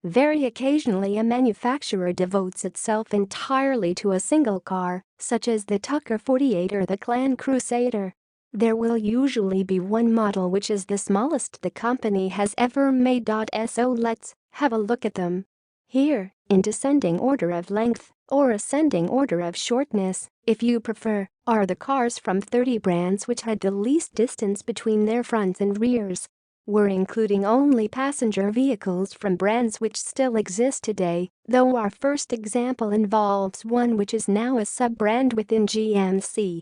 Very occasionally a manufacturer devotes itself entirely to a single car, such as the Tucker 48 or the Clan Crusader. There will usually be one model which is the smallest the company has ever made. So let's have a look at them. Here, in descending order of length, or ascending order of shortness, if you prefer, are the cars from 30 brands which had the least distance between their fronts and rears. We're including only passenger vehicles from brands which still exist today, though our first example involves one which is now a sub-brand within GMC.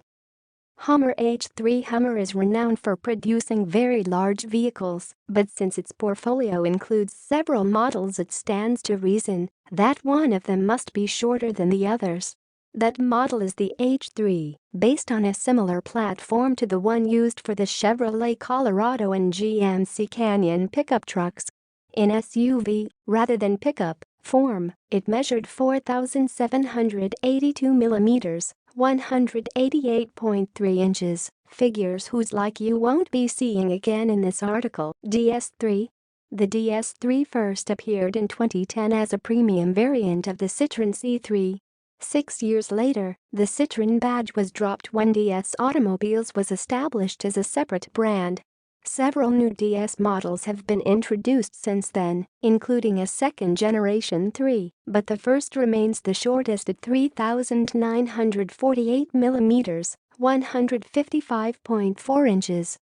Hummer H3. Hummer is renowned for producing very large vehicles, but since its portfolio includes several models, it stands to reason that one of them must be shorter than the others. That model is the H3, based on a similar platform to the one used for the Chevrolet Colorado and GMC Canyon pickup trucks. In SUV, rather than pickup, form, it measured 4,782 millimeters. 188.3 inches, figures whose like you won't be seeing again in this article. DS3. The DS3 first appeared in 2010 as a premium variant of the Citroën C3. 6 years later, the Citroën badge was dropped when DS Automobiles was established as a separate brand. Several new DS models have been introduced since then, including a second-generation 3, but the first remains the shortest at 3,948 millimeters, 155.4 inches.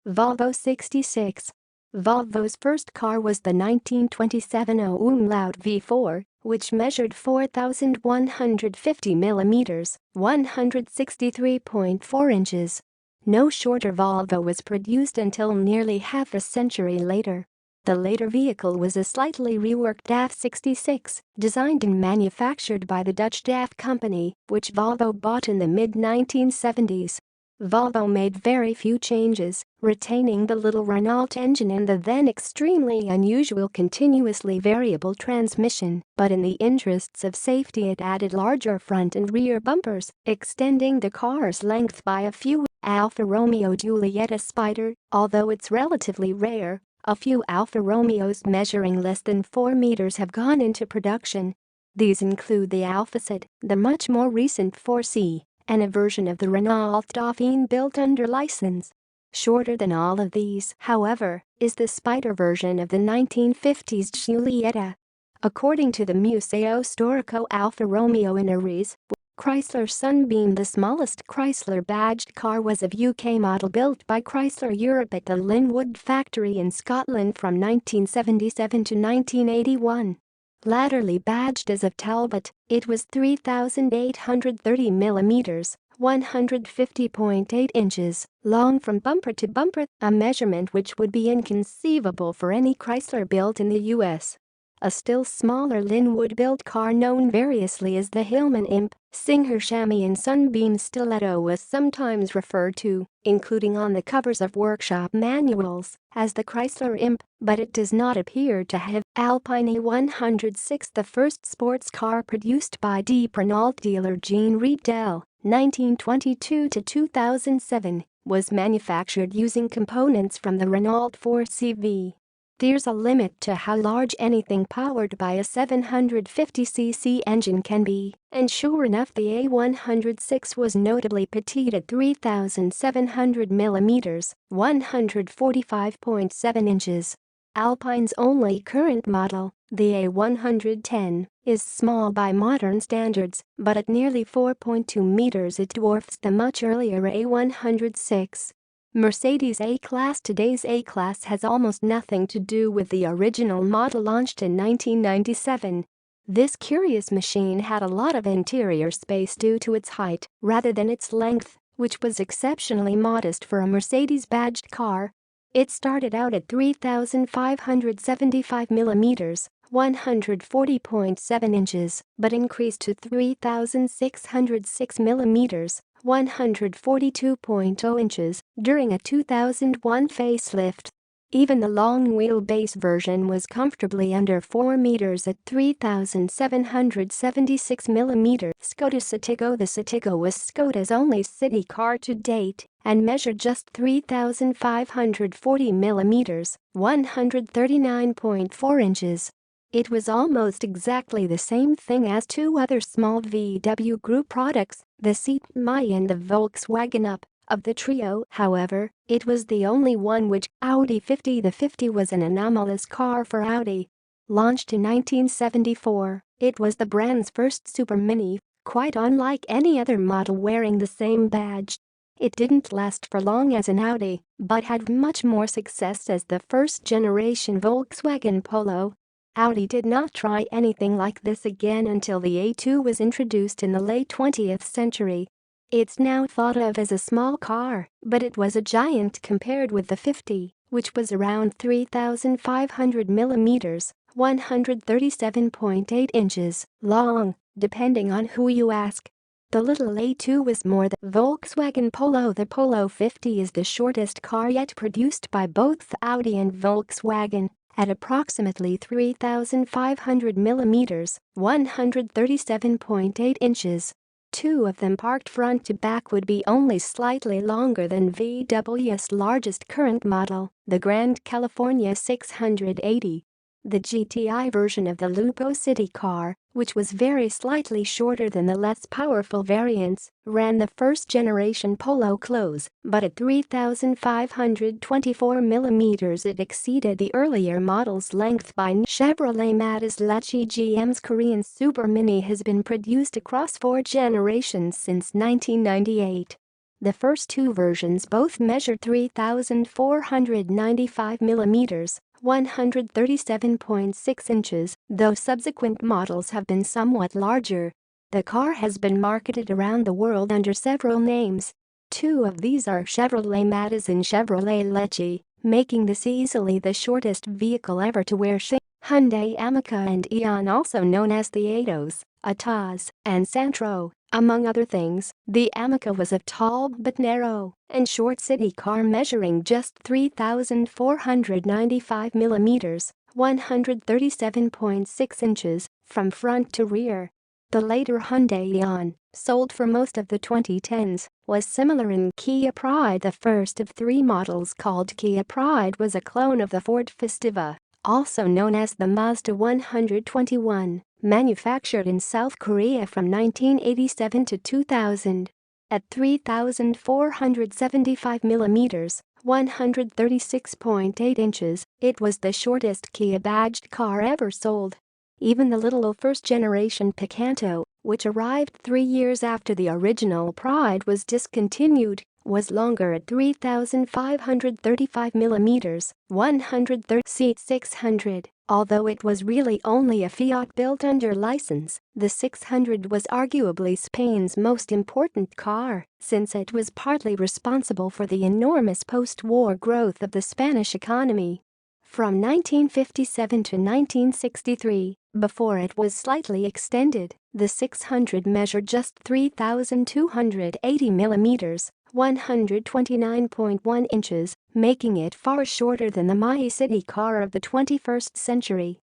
Volvo 66. Volvo's first car was the 1927 Umlaut V4, which measured 4,150 millimeters, 163.4 inches. No shorter Volvo was produced until nearly half a century later. The later vehicle was a slightly reworked DAF 66, designed and manufactured by the Dutch DAF company, which Volvo bought in the mid-1970s. Volvo made very few changes, retaining the little Renault engine and the then extremely unusual continuously variable transmission, but in the interests of safety it added larger front and rear bumpers, extending the car's length by a few. Alfa Romeo Giulietta Spider. Although it's relatively rare, a few Alfa Romeos measuring less than 4 meters have gone into production. These include the Alphacid, the much more recent 4C, and a version of the Renault Dauphine built under license. Shorter than all of these, however, is the Spider version of the 1950s Giulietta. According to the Museo Storico Alfa Romeo in Arese, Chrysler Sunbeam, the smallest Chrysler badged car, was a UK model built by Chrysler Europe at the Linwood factory in Scotland from 1977 to 1981. Latterly badged as of Talbot, it was 3,830 millimeters, 150.8 inches, long from bumper to bumper, a measurement which would be inconceivable for any Chrysler built in the US. A still smaller Linwood-built car known variously as the Hillman Imp, Singer Chamois and Sunbeam Stiletto was sometimes referred to, including on the covers of workshop manuals, as the Chrysler Imp, but it does not appear to have. Alpine A106, the first sports car produced by Deep Renault dealer Jean Riedel, 1922 to 2007, was manufactured using components from the Renault 4CV. There's a limit to how large anything powered by a 750cc engine can be, and sure enough the A106 was notably petite at 3,700 millimeters, 145.7 inches. Alpine's only current model, the A110, is small by modern standards, but at nearly 4.2 meters it dwarfs the much earlier A106. Mercedes A-Class. Today's A-Class has almost nothing to do with the original model launched in 1997. This curious machine had a lot of interior space due to its height rather than its length, which was exceptionally modest for a Mercedes badged car. It started out at 3,575 millimeters, 140.7 inches, but increased to 3,606 millimeters, 142.0 inches, during a 2001 facelift. Even the long wheelbase version was comfortably under 4 meters at 3,776 millimeters. Scodacidigo. The Citigo was Skoda's only city car to date and measured just 3,540 millimeters, 139.4 inches. It was almost exactly the same thing as two other small VW Group products, the CadillacModelACitroenAmi and the Volkswagen Up. Of the trio, however, it was the only one which Audi 50. The 50 was an anomalous car for Audi. Launched in 1974, it was the brand's first super mini, quite unlike any other model wearing the same badge. It didn't last for long as an Audi, but had much more success as the first-generation Volkswagen Polo. Audi did not try anything like this again until the A2 was introduced in the late 20th century. It's now thought of as a small car, but it was a giant compared with the 50, which was around 3,500 millimeters, 137.8 inches, long, depending on who you ask. The little A2 was more than Volkswagen Polo. The Polo 50 is the shortest car yet produced by both Audi and Volkswagen, at approximately 3,500 millimeters, 137.8 inches. Two of them parked front to back would be only slightly longer than VW's largest current model, the Grand California 680. The GTI version of the Lupo City car, which was very slightly shorter than the less powerful variants, ran the first-generation Polo close, but at 3,524 millimeters it exceeded the earlier model's length by Chevrolet MEDESAClass. GM's Korean Super Mini has been produced across 4 generations since 1998. The first two versions both measured 3,495 millimeters, 137.6 inches, though subsequent models have been somewhat larger. The car has been marketed around the world under several names. Two of these are Chevrolet MEDES and Chevrolet Leche, making this easily the shortest vehicle ever to wear Hyundai Amica and Eon, also known as the Atos, Atas, and Santro. Among other things, the Amica was a tall but narrow and short city car measuring just 3,495 millimeters, 137.6 inches, from front to rear. The later Hyundai Eon, sold for most of the 2010s, was similar in Kia Pride. The first of 3 models called Kia Pride was a clone of the Ford Festiva, also known as the Mazda 121, manufactured in South Korea from 1987 to 2000. At 3,475 millimeters, 136.8 inches, it was the shortest Kia-badged car ever sold. Even the little first-generation Picanto, which arrived 3 years after the original Pride was discontinued, was longer at 3,535 millimeters, 136,600. Although it was really only a Fiat built under license, the 600 was arguably Spain's most important car, since it was partly responsible for the enormous post-war growth of the Spanish economy. From 1957 to 1963, before it was slightly extended, the 600 measured just 3,280 millimeters, 129.1 inches, making it far shorter than the My City car of the 21st century.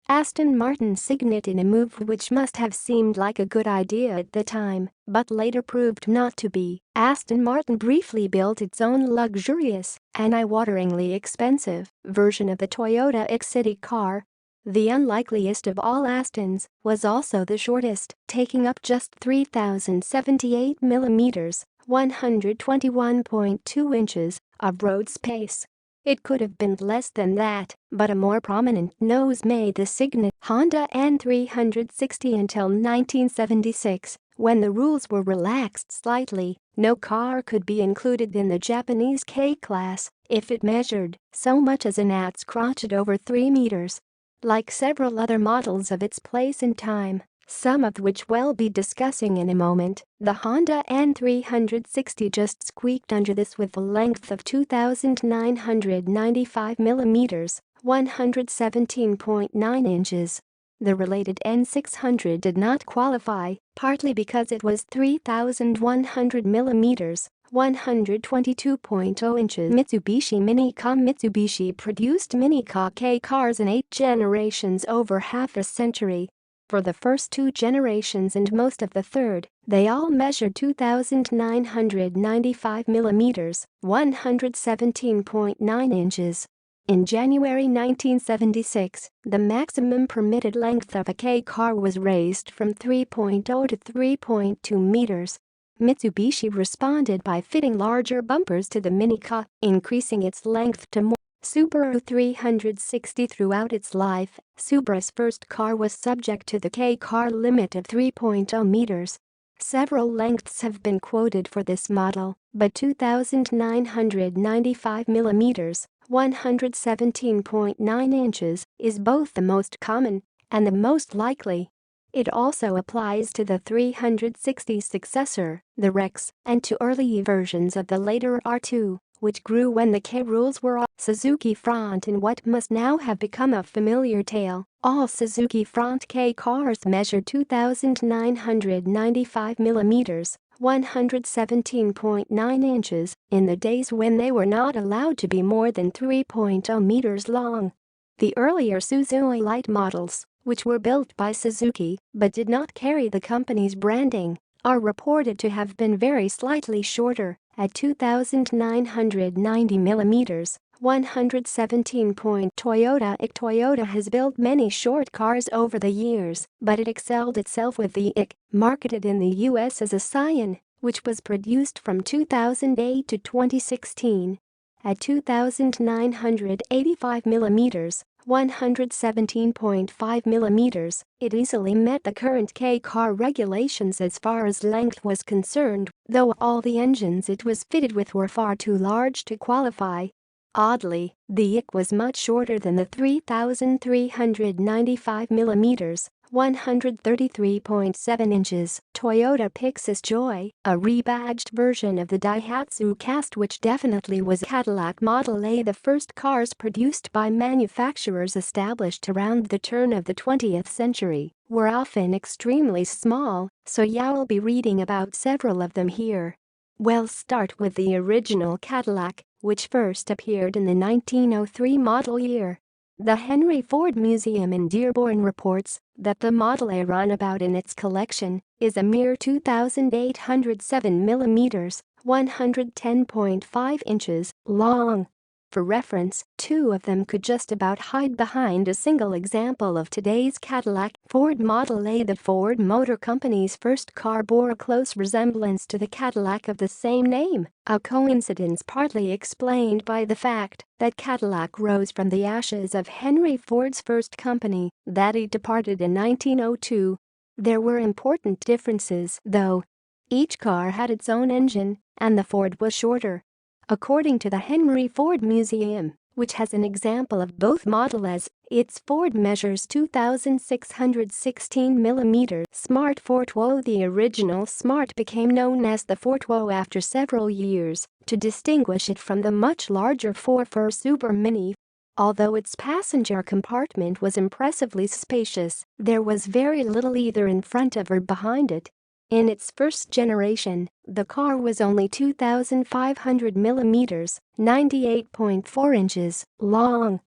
Aston Martin Signet. In a move which must have seemed like a good idea at the time, but later proved not to be, Aston Martin briefly built its own luxurious and eye-wateringly expensive version of the ToyotaiQ city car. The unlikeliest of all Astons was also the shortest, taking up just 3,078 millimeters, 121.2 inches, of road space. It could have been less than that, but a more prominent nose made the Signet. Honda N360. Until 1976, when the rules were relaxed slightly, no car could be included in the Japanese K-Class if it measured so much as an at's crotch at over 3 meters. Like several other models of its place in time, some of which we'll be discussing in a moment, the Honda N360 just squeaked under this with a length of 2,995 millimeters, 117.9 inches. The related N600 did not qualify, partly because it was 3,100 millimeters, 122.0 inches. Mitsubishi Mini-Ca. Mitsubishi produced Mini-Ca K cars in 8 generations over half a century. For the first 2 generations and most of the third, they all measured 2,995 millimeters, 117.9 inches. In January 1976, the maximum permitted length of a K car was raised from 3.0 to 3.2 meters. Mitsubishi responded by fitting larger bumpers to the Mini-Ca, increasing its length to more. Subaru 360. Throughout its life, Subaru's first car was subject to the K car limit of 3.0 meters. Several lengths have been quoted for this model, but 2,995 millimeters, 117.9 inches, is both the most common and the most likely. It also applies to the 360 successor, the Rex, and to early versions of the later R2, which grew when the K rules were off. Suzuki front. In what must now have become a familiar tale, all Suzuki front K cars measured 2,995 millimeters, 117.9 inches, in the days when they were not allowed to be more than 3.0 meters long. The earlier Suzuki Light models, which were built by Suzuki but did not carry the company's branding, are reported to have been very slightly shorter, at 2,990 millimeters, 117. ToyotaiQ. Toyota has built many short cars over the years, but it excelled itself with the iQ, marketed in the US as a Scion, which was produced from 2008 to 2016. At 2,985 millimeters, 117.5 millimeters, it easily met the current K car regulations as far as length was concerned, though all the engines it was fitted with were far too large to qualify. Oddly, the iQ was much shorter than the 3,395 millimeters, 133.7 inches. Toyota Pixis Joy, a rebadged version of the Daihatsu Cast, which definitely was Cadillac Model A. The first cars produced by manufacturers established around the turn of the 20th century were often extremely small, so you'll be reading about several of them here. We'll start with the original Cadillac, which first appeared in the 1903 model year. The Henry Ford Museum in Dearborn reports that the Model A runabout in its collection is a mere 2,807 millimeters, 110.5 inches, long. For reference, 2 of them could just about hide behind a single example of today's Cadillac. Ford Model A. The Ford Motor Company's first car bore a close resemblance to the Cadillac of the same name, a coincidence partly explained by the fact that Cadillac rose from the ashes of Henry Ford's first company that he departed in 1902. There were important differences, though. Each car had its own engine, and the Ford was shorter. According to the Henry Ford Museum, which has an example of both Model As, its Ford measures 2,616 millimeters. Smartfortwo. The original Smart became known as the Fortwo after several years to distinguish it from the much larger 4-4 Super Mini. Although its passenger compartment was impressively spacious, there was very little either in front of or behind it. In its first generation, the car was only 2,500 millimeters, 98.4 inches, long.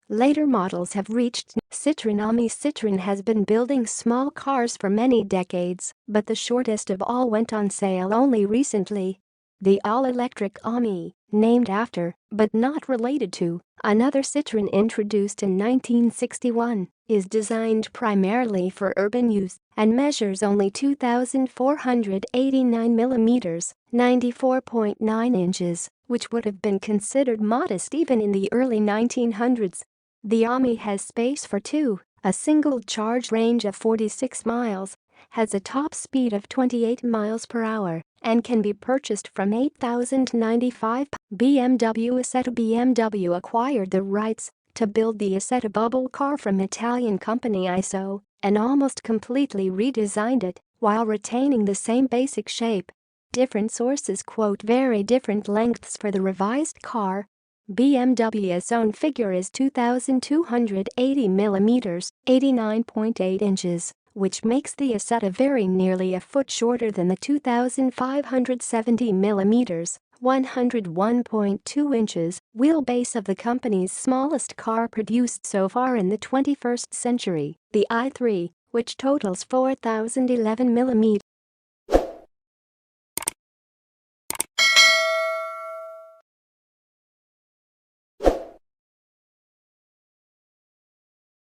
Later models have reached CitroenAmi. Citroën has been building small cars for many decades, but the shortest of all went on sale only recently. The all-electric Ami, named after, but not related to, another Citroën introduced in 1961, is designed primarily for urban use and measures only 2,489 millimeters, 94.9 inches, which would have been considered modest even in the early 1900s. The Ami has space for 2, a single charge range of 46 miles, has a top speed of 28 miles per hour, and can be purchased from $8,095. BMW Isetta. BMW acquired the rights to build the Isetta bubble car from Italian company ISO and almost completely redesigned it while retaining the same basic shape. Different sources quote very different lengths for the revised car. BMW's own figure is 2,280 millimeters, 89.8 inches, which makes the Isetta very nearly a foot shorter than the 2,570mm, 101.2 inches, wheelbase of the company's smallest car produced so far in the 21st century, the i3, which totals 4,011mm.